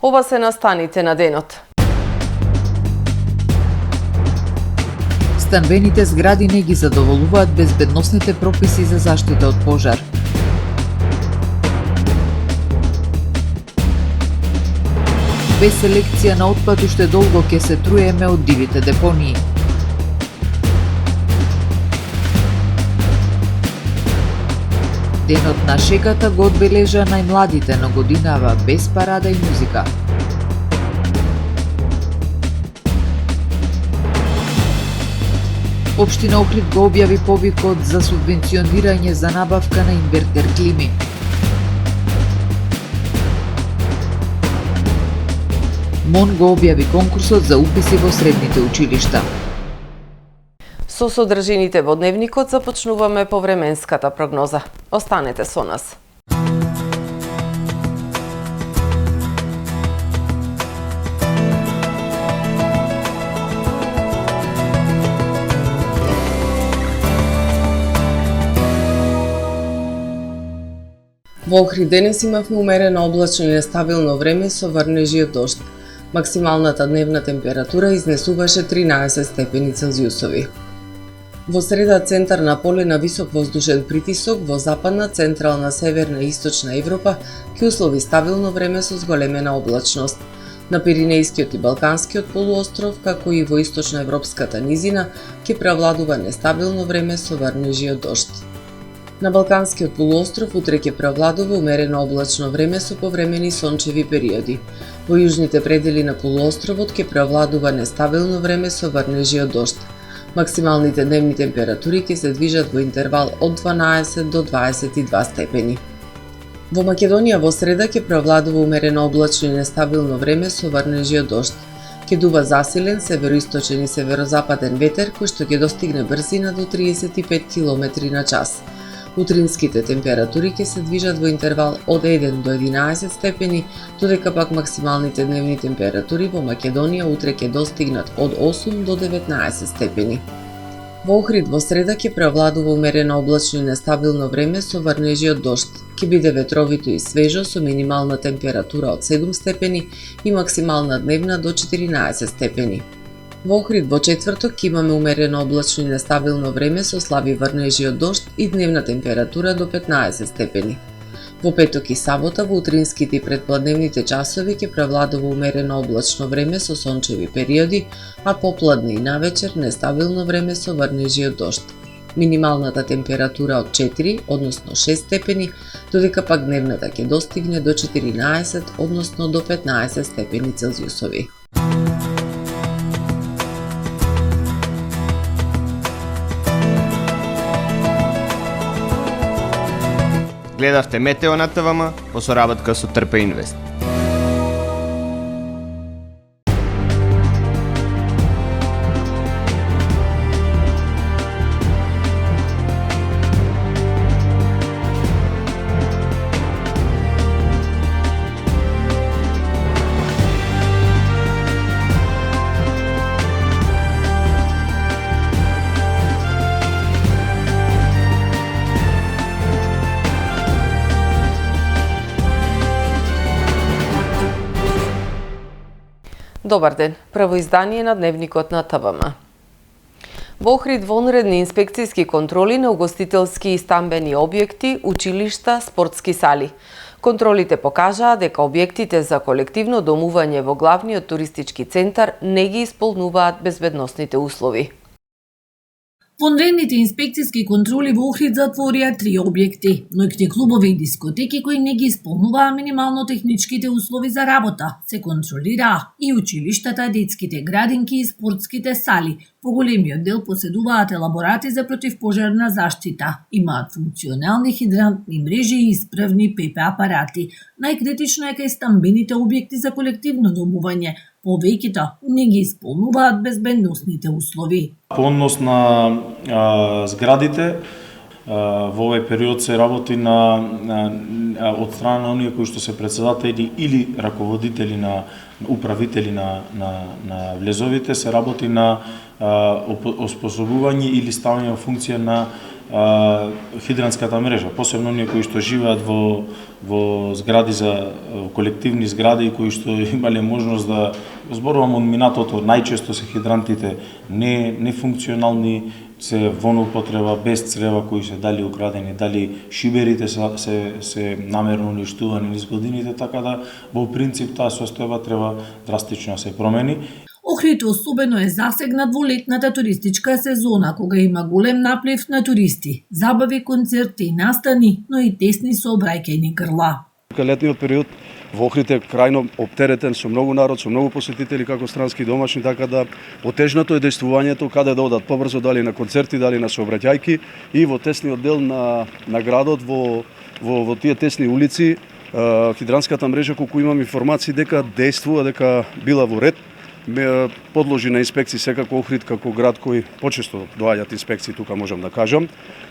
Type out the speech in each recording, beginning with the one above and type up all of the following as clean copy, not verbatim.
Ова се настаните на денот. Станбените згради не ги задоволуваат безбедносните прописи за заштита од пожар. Без селекција на отпад уште долго ќе се труеме од дивите депонии. Денот на шегата го одбележа најмладите на годинава без парада и музика. Општина Охрид го објави повикот за субвенционирање за набавка на инвертер клими. МОН го објави конкурсот за уписи во средните училишта. Со содржините во дневникот започнуваме повременската прогноза. Останете со нас. Во Охрид денес имавме умерено облачно и нестабилно време со врнежи и дожд. Максималната дневна температура изнесуваше 13 степени Целзиусови. Во среда центар на поле на висок воздушен притисок во западна, централна, северна и источна Европа ќе услови стабилно време со зголемена облачност. На Пиринејскиот и Балканскиот полуостров, како и во источна европската низина, ќе преовладува нестабилно време со врнежи и дожд. На Балканскиот полуостров утре ќе преовладува умерено облачно време со повремени сончеви периоди. Во јужните предели на полуостровот ќе преовладува нестабилно време со врнежи и дожд. Максималните дневни температури ќе се движат во интервал од 12 до 22 степени. Во Македонија во среда ќе преовладува умерено облачно и нестабилно време со врнежи и дожд. Ќе дува засилен североисточен и северозападен ветер кој што ќе достигне брзина до 35 км на час. Утринските температури ќе се движат во интервал од 1 до 11 степени, додека пак максималните дневни температури во Македонија утре ќе достигнат од 8 до 19 степени. Во Охрид во среда ќе преовладува умерено облачно и нестабилно време со врнежи и дожд. Ќе биде ветровито и свежо со минимална температура од 7 степени и максимална дневна до 14 степени. Во Охрид во четврток ќе имаме умерено облачно и нестабилно време со слаби врнежи и дожд и дневна температура до 15 степени. Во петок и сабота во утринските и предпладневните часови ќе превладува умерено облачно време со сончеви периоди, а попладне и навечер нестабилно време со врнежи и дожд. Минималната температура од 4, односно 6 степени, додека пак дневната ќе достигне до 14, односно до 15 степени Целзиусови. Гледавте Метео на ТВМ во соработка со Трпе Инвест. Добар ден, прво издание на Дневникот на ТВМ. Во Охрид вонредни инспекцијски контроли на угостителски и стамбени објекти, училишта, спортски сали. Контролите покажаа дека објектите за колективно домување во главниот туристички центар не ги исполнуваат безбедносните услови. Вонредните инспекцијски контроли во Охрид затворија 3 објекти, ноќни клубови и дискотеки кои не ги исполнуваа минимално техничките услови за работа. Се контролираа и училиштата, детските градинки и спортските сали. Поголемиот дел поседуваат елаборати за противпожарна заштита, имаат функционални хидрантни мрежи и исправни ПП апарати. Најкритично е кај стамбените објекти за колективно домување. Повеќето не ги исполнуваат безбедносните услови. По однос на зградите, во овој период се работи од страна на оние кои што се претседатели или раководители на управители на влезовите, се работи на оспособување или ставање во функција на хидранската мрежа, посебно оние кои што живеат во згради за колективни згради и кои што имале можност да зборувам од минатото, најчесто се хидрантите нефункционални, се во употреба без црева, кои се дали украдени, дали шиберите се намерно уништувани низ годините, така да во принцип таа состојба треба драстично да се промени. Охрид особено е засегнат во летната туристичка сезона, кога има голем наплив на туристи, забави, концерти и настани, но и тесни сообраќајни грла. Летниот период во Охрид е крајно оптеретен со многу народ, со многу посетители како странски и домашни, така да отежнато е дејствувањето каде да одат побрзо, дали на концерти, дали на сообраќајки, и во тесниот дел на градот, во тие тесни улици, хидранската мрежа, колку имам информации дека дејствува, дека била во ред, подложи на инспекции секако Охрид како град кој почесто доаѓаат инспекции, тука можам да кажам,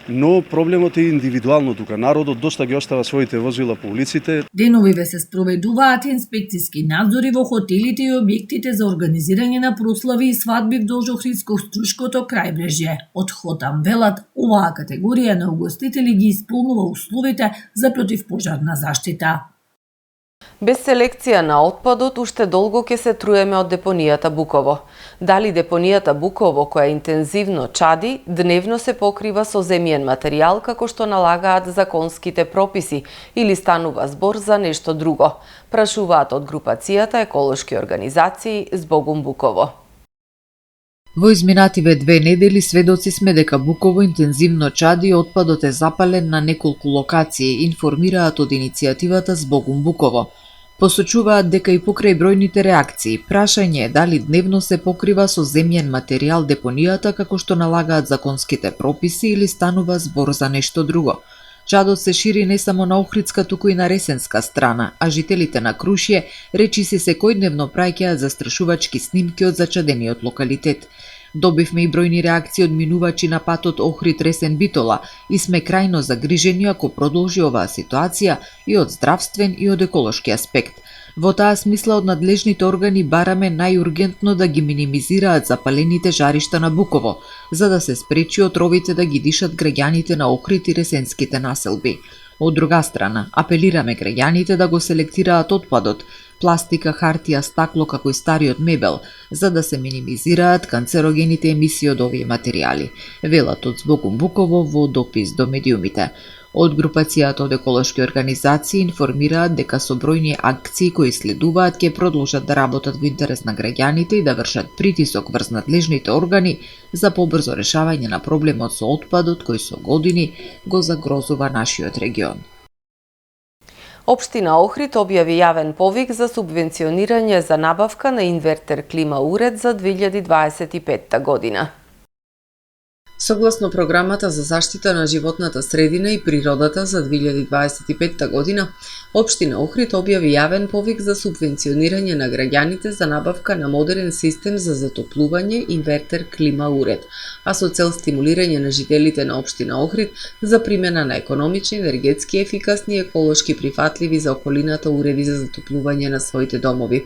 но проблемот е индивидуално тука. Народот доста ги остава своите возила по улиците. Деновиве се спроведуваат инспекциски надзори во хотелите и објектите за организирање на прослави и свадби вдолж Охридско-Струшкото крајбрежје. Од Хотам велат, оваа категорија на угостители ги исполнува условите за противпожарна заштита. Без селекција на отпадот, уште долго ќе се труеме од депонијата Буково. Дали депонијата Буково, која интензивно чади, дневно се покрива со земјен материјал како што налагаат законските прописи, или станува збор за нешто друго? Прашуваат од групацијата еколошки организации Збогум Буково. Во изминативе 2 недели сведоци сме дека Буково интензивно чади и отпадот е запален на неколку локации, информираат од иницијативата Збогум Буково. Посочуваат дека и покрај бројните реакции, прашање е дали дневно се покрива со земјен материјал депонијата како што налагаат законските прописи или станува збор за нешто друго. Чадот се шири не само на Охридска, туку и на Ресенска страна, а жителите на Крушје речиси секојдневно праќаат застрашувачки снимки од зачадениот локалитет. Добивме и бројни реакции од минувачи на патот Охрид-Ресен-Битола и сме крајно загрижени ако продолжи оваа ситуација и од здравствен и од еколошки аспект. Во таа смисла од надлежните органи бараме најургентно да ги минимизираат запалените жаришта на Буково, за да се спречи отровите да ги дишат граѓаните на Охрид и ресенските населби. Од друга страна, апелираме граѓаните да го селектираат отпадот, пластика, хартија, стакло како и стариот мебел, за да се минимизираат канцерогените емисии од овие материјали, велат од Збогум Буково во допис до медиумите. Од групацијата од еколошки организации информираат дека со бројни акции кои следуваат ќе продолжат да работат во интерес на граѓаните и да вршат притисок врз надлежните органи за побрзо решавање на проблемот со отпадот кој со години го загрозува нашиот регион. Општина Охрид објави јавен повик за субвенционирање за набавка на инвертер клима уред за 2025 година. Согласно програмата за заштита на животната средина и природата за 2025 година, Општина Охрид објави јавен повик за субвенционирање на граѓаните за набавка на модерен систем за затоплување инвертер клима уред, а со цел стимулирање на жителите на Општина Охрид за примена на економични, енергетски ефикасни и еколошки прифатливи за околината уреди за затоплување на своите домови.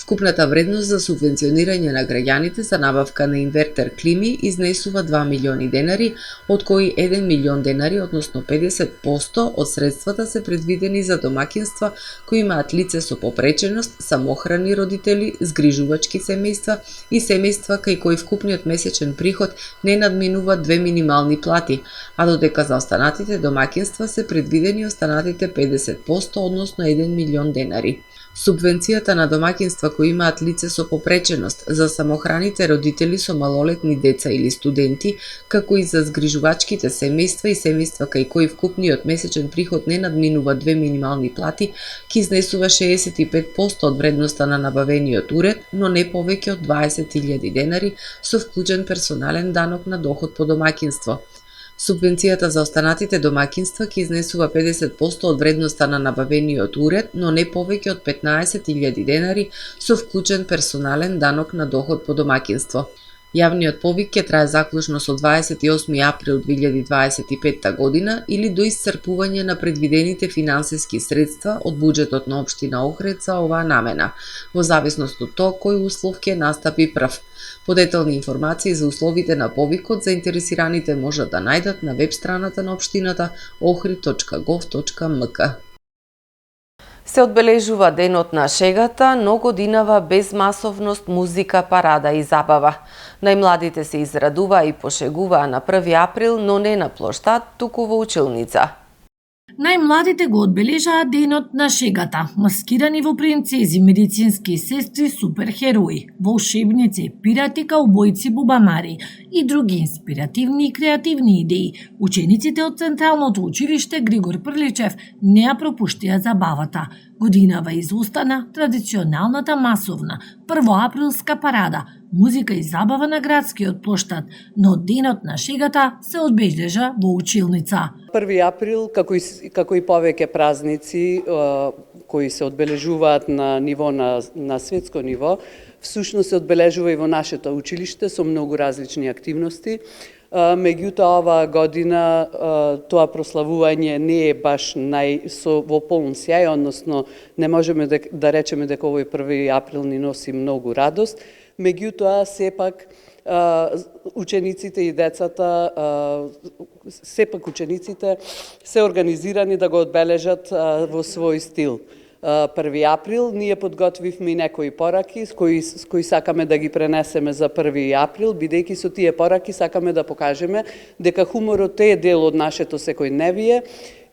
Вкупната вредност за субвенционирање на граѓаните за набавка на инвертер клими изнесува 2 милиони денари, од кои 1 милион денари, односно 50% од средствата се предвидени за домакинства кои имаат лице со попреченост, самохрани родители, згрижувачки семејства и семејства кај кои вкупниот месечен приход не надминува 2 минимални плати, а додека за останатите домакинства се предвидени останатите 50%, односно 1 милион денари. Субвенцијата на домакинства кои имаат лице со попреченост, за самохраните родители со малолетни деца или студенти, како и за згрижувачките семејства и семејства кај кои вкупниот месечен приход не надминува 2 минимални плати, ќе изнесува 65% од вредноста на набавениот уред, но не повеќе од 20.000 денари со вклучен персонален данок на доход по домакинство. Субвенцијата за останатите домакинства ќе изнесува 50% од вредноста на набавениот уред, но не повеќе од 15.000 денари со вклучен персонален данок на доход по домакинство. Јавниот повик ќе трае заклучно со 28 април 2025 година или до исцрпување на предвидените финансиски средства од буџетот на Општина Охрид за оваа намена, во зависност од тоа кој услов ќе настапи прв. Подетални информации за условите на повикот заинтересираните можат да најдат на веб страната на општината ohrid.gov.mk. Се одбележува денот на шегата, но годинава без масовност, музика, парада и забава. Најмладите се израдуваа и пошегуваа на 1 април, но не на плоштад, туку во училница. Најмладите го одбележаа денот на шегата, маскирани во принцези, медицински сестри, суперхерои, волшебници, пирати, каубојци, бубамари и други инспиративни и креативни идеи. Учениците од Централното училиште Григор Прличев не ја пропуштија забавата. Годинава изостана традиционалната масовна 1-априлска парада, музика и забава на градскиот плоштад, но денот на шегата се одбележа во училница. 1 април, како и повеќе празници кои се одбележуваат на ниво на светско ниво, всушност се одбележува и во нашето училиште со многу различни активности. Меѓутоа, оваа година тоа прославување не е баш во полн сјај, односно не можеме да речеме дека овој 1 април ни носи многу радост. Меѓутоа, сепак, учениците и децата, се организирани да го одбележат во свој стил. 1 април, ние подготвивме и некои пораки с кои сакаме да ги пренесеме за 1 април, бидејќи со тие пораки сакаме да покажеме дека хуморот е дел од нашето секојдневие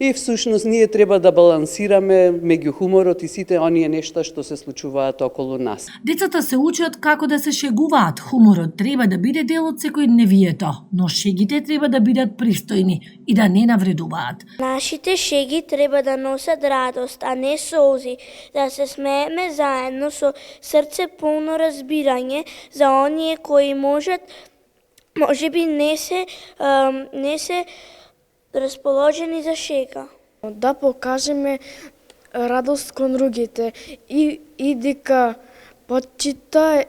и всушност ние треба да балансираме меѓу хуморот и сите оние нешта што се случуваат околу нас. Децата се учат како да се шегуваат. Хуморот треба да биде дел од секојдневието, но шегите треба да бидат пристојни и да не навредуваат. Нашите шеги треба да носат радост, а не солзи, да се смееме заедно со срце полно разбирање за оние кои можеби не се расположени за шега. Да покажеме радост кон другите и дека почита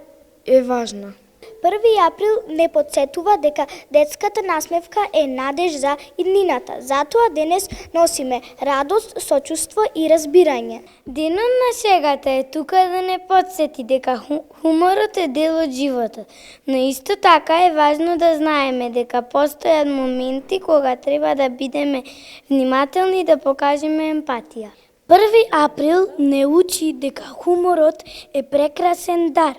е важна. 1 април не подсетува дека детската насмевка е надеж за иднината. Затоа денес носиме радост, сочувство и разбирање. Денот на шегата е тука да не подсети дека хуморот е дел од животот. Но исто така е важно да знаеме дека постојат моменти кога треба да бидеме внимателни и да покажеме емпатија. 1 април не учи дека хуморот е прекрасен дар,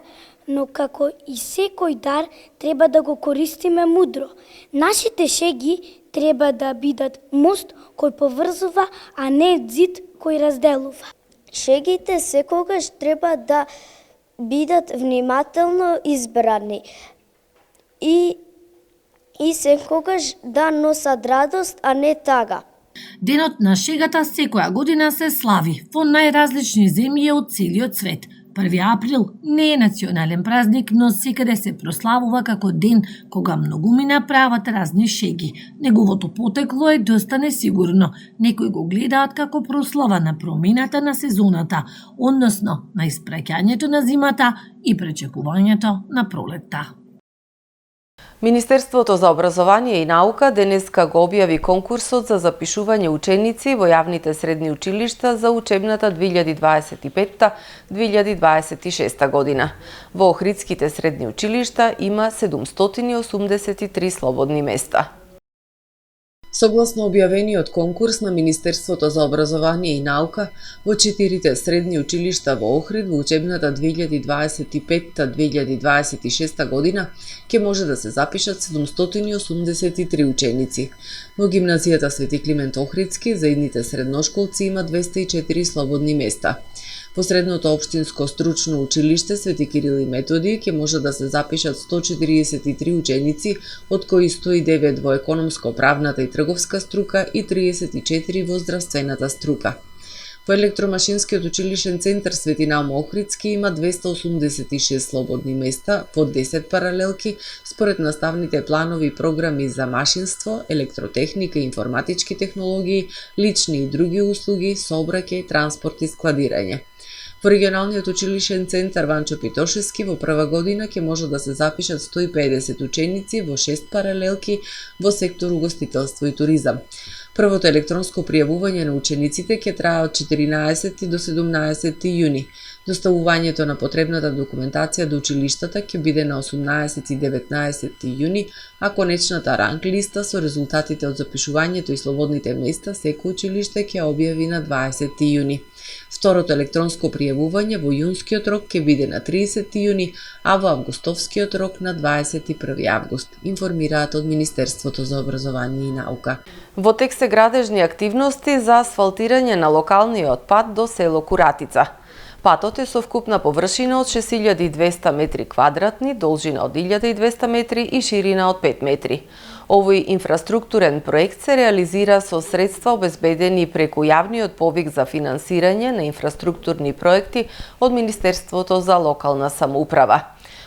но како и секој дар треба да го користиме мудро. Нашите шеги треба да бидат мост кој поврзува, а не зид кој разделува. Шегите секогаш треба да бидат внимателно избрани и секогаш да носат радост, а не тага. Денот на шегата секоја година се слави во најразлични земји од целиот свет. 1 април не е национален празник, но секаде се прославува како ден кога многумина прават разни шеги. Неговото потекло е доста несигурно. Некои го гледаат како прослава на промената на сезоната, односно на испраќањето на зимата и пречекувањето на пролетта. Министерството за образование и наука денеска го објави конкурсот за запишување ученици во јавните средни училишта за учебната 2025-2026 година. Во Охридските средни училишта има 783 слободни места. Согласно објавениот конкурс на Министерството за образование и наука, во 4 средни училишта во Охрид во учебната 2025-2026 година ќе може да се запишат 783 ученици. Во гимназијата Свети Климент Охридски за идните средношколци има 204 слободни места. Во средното општинско стручно училиште Свети Кирил и Методи ќе може да се запишат 143 ученици, од кои 109 во економско-правната и трговска струка и 34 во здравствената струка. Во електромашинскиот училишен центар Свети Наум Охридски има 286 слободни места во 10 паралелки според наставните планови и програми за машинство, електротехника и информатички технологии, лични и други услуги, сообраќај, транспорт и складирање. Во регионалниот училишен центар Ванчо Питошевски во прва година ќе може да се запишат 150 ученици во 6 паралелки во сектор угостителство и туризам. Првото електронско пријавување на учениците ќе трае од 14 до 17 јуни. Доставувањето на потребната документација до училиштата ќе биде на 18 и 19 јуни, а конечната ранг листа со резултатите од запишувањето и слободните места секој училиште ќе објави на 20 јуни. Второто електронско пријавување во јунскиот рок ќе биде на 30 јуни, а во августовскиот рок на 21 август, информираат од Министерството за образование и наука. Во тек се градежни активности за асфалтирање на локалниот пат до село Куратица. Патот е со вкупна површина од 6200 метри квадратни, должина од 1200 метри и ширина од 5 метри. Овој инфраструктурен проект се реализира со средства обезбедени преку јавниот повик за финансирање на инфраструктурни проекти од Министерството за локална самоуправа.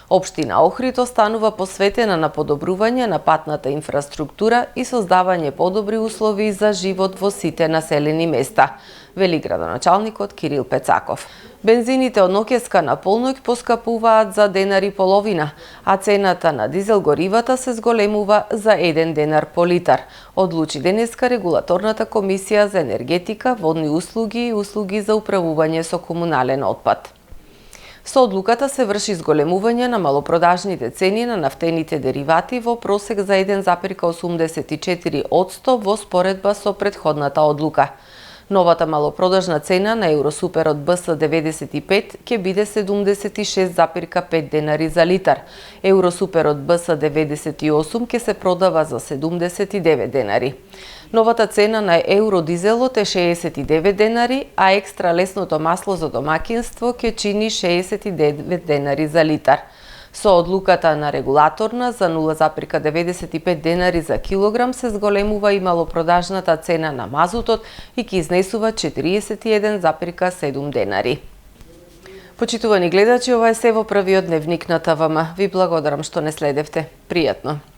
Општина Охрид останува посветена на подобрување на патната инфраструктура и создавање подобри услови за живот во сите населени места, вели градоначалникот Кирил Пецаков. Бензините од ноќеска на полноќ поскапуваат за денари половина, а цената на дизел горивата се зголемува за 1 денар по литар, одлучи денеска Регулаторната комисија за енергетика, водни услуги и услуги за управување со комунален отпад. Со одлуката се врши зголемување на малопродажните цени на нафтените деривати во просек за 1,84% во споредба со претходната одлука. Новата малопродажна цена на Евросуперот БС95 ќе биде 76,5 денари за литар. Евросуперот БС98 ќе се продава за 79 денари. Новата цена на евродизелот е 69 денари, а екстра лесното масло за домакинство ќе чини 69 денари за литар. Со одлуката на регулаторна за 0,95 денари за килограм се зголемува и малопродажната цена на мазутот и ќе изнесува 41,7 денари. Почитувани гледачи, ова е се во првиот дневник на ТВМ. Ви благодарам што не следевте. Пријатно!